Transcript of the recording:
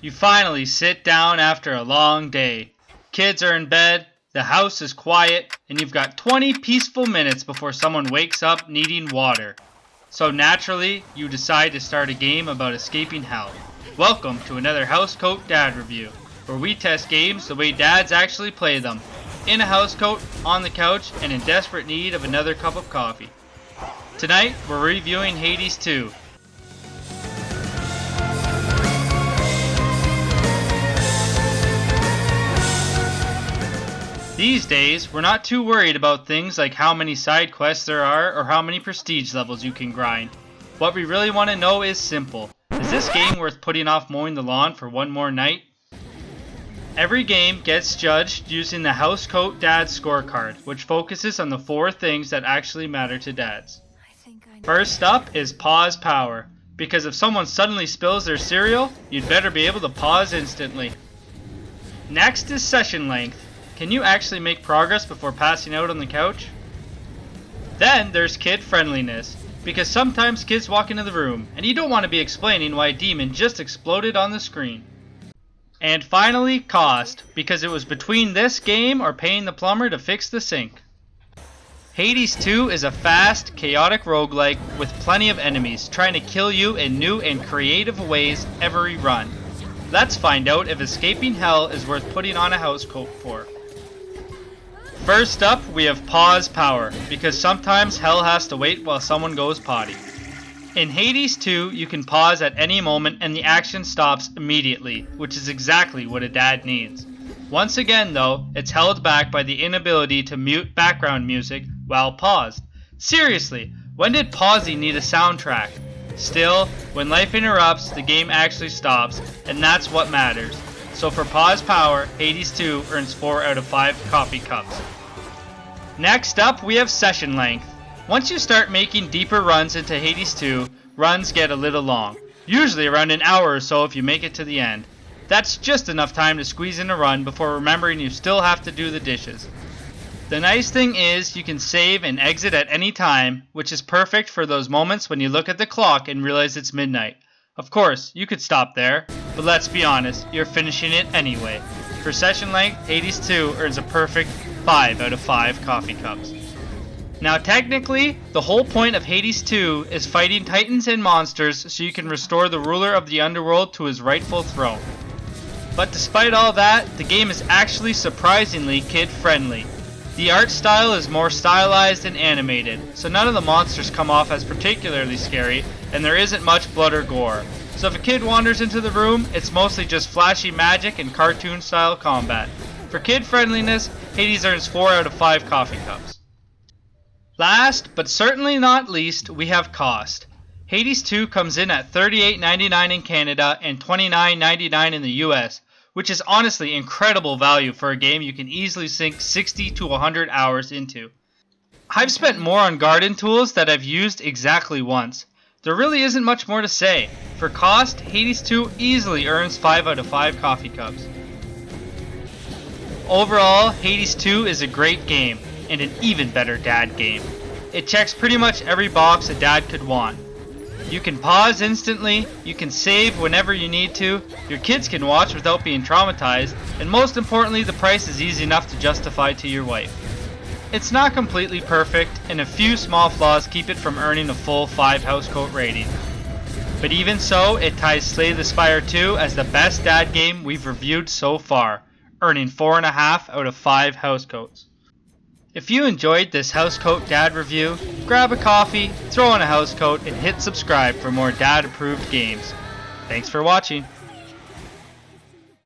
You finally sit down after a long day. Kids are in bed, the house is quiet, and you've got 20 peaceful minutes before someone wakes up needing water. So naturally, you decide to start a game about escaping hell. Welcome to another Housecoat Dad Review, where we test games the way dads actually play them. In a housecoat, on the couch, and in desperate need of another cup of coffee. Tonight, we're reviewing Hades 2. These days, we're not too worried about things like how many side quests there are or how many prestige levels you can grind. What we really want to know is simple. Is this game worth putting off mowing the lawn for one more night? Every game gets judged using the Housecoat Dad Scorecard, which focuses on the 4 things that actually matter to dads. First up is pause power, because if someone suddenly spills their cereal, you'd better be able to pause instantly. Next is session length. Can you actually make progress before passing out on the couch? Then there's kid friendliness, because sometimes kids walk into the room, and you don't want to be explaining why a demon just exploded on the screen. And finally, cost, because it was between this game or paying the plumber to fix the sink. Hades 2 is a fast, chaotic roguelike with plenty of enemies trying to kill you in new and creative ways every run. Let's find out if escaping hell is worth putting on a housecoat for. First up, we have pause power, because sometimes hell has to wait while someone goes potty. In Hades 2, you can pause at any moment and the action stops immediately, which is exactly what a dad needs. Once again though, it's held back by the inability to mute background music while paused. Seriously, when did pausing need a soundtrack? Still, when life interrupts, the game actually stops, and that's what matters. So for pause power, Hades 2 earns 4 out of 5 coffee cups. Next up, we have session length. Once you start making deeper runs into Hades 2, runs get a little long. Usually around an hour or so if you make it to the end. That's just enough time to squeeze in a run before remembering you still have to do the dishes. The nice thing is you can save and exit at any time, which is perfect for those moments when you look at the clock and realize it's midnight. Of course, you could stop there, but let's be honest, you're finishing it anyway. For session length, Hades 2 earns a perfect 5 out of 5 coffee cups. Now technically, the whole point of Hades 2 is fighting titans and monsters so you can restore the ruler of the underworld to his rightful throne. But despite all that, the game is actually surprisingly kid-friendly. The art style is more stylized and animated, so none of the monsters come off as particularly scary, and there isn't much blood or gore. So if a kid wanders into the room, it's mostly just flashy magic and cartoon-style combat. For kid friendliness, Hades earns 4 out of 5 coffee cups. Last, but certainly not least, we have cost. Hades 2 comes in at $38.99 in Canada and $29.99 in the US, which is honestly incredible value for a game you can easily sink 60 to 100 hours into. I've spent more on garden tools that I've used exactly once. There really isn't much more to say. For cost, Hades 2 easily earns 5 out of 5 coffee cups. Overall, Hades 2 is a great game, and an even better dad game. It checks pretty much every box a dad could want. You can pause instantly, you can save whenever you need to, your kids can watch without being traumatized, and most importantly, the price is easy enough to justify to your wife. It's not completely perfect, and a few small flaws keep it from earning a full 5 housecoat rating. But even so, it ties Slay the Spire 2 as the best dad game we've reviewed so far, earning 4.5 out of 5 housecoats. If you enjoyed this Housecoat Dad review, grab a coffee, throw on a housecoat, and hit subscribe for more dad-approved games. Thanks for watching.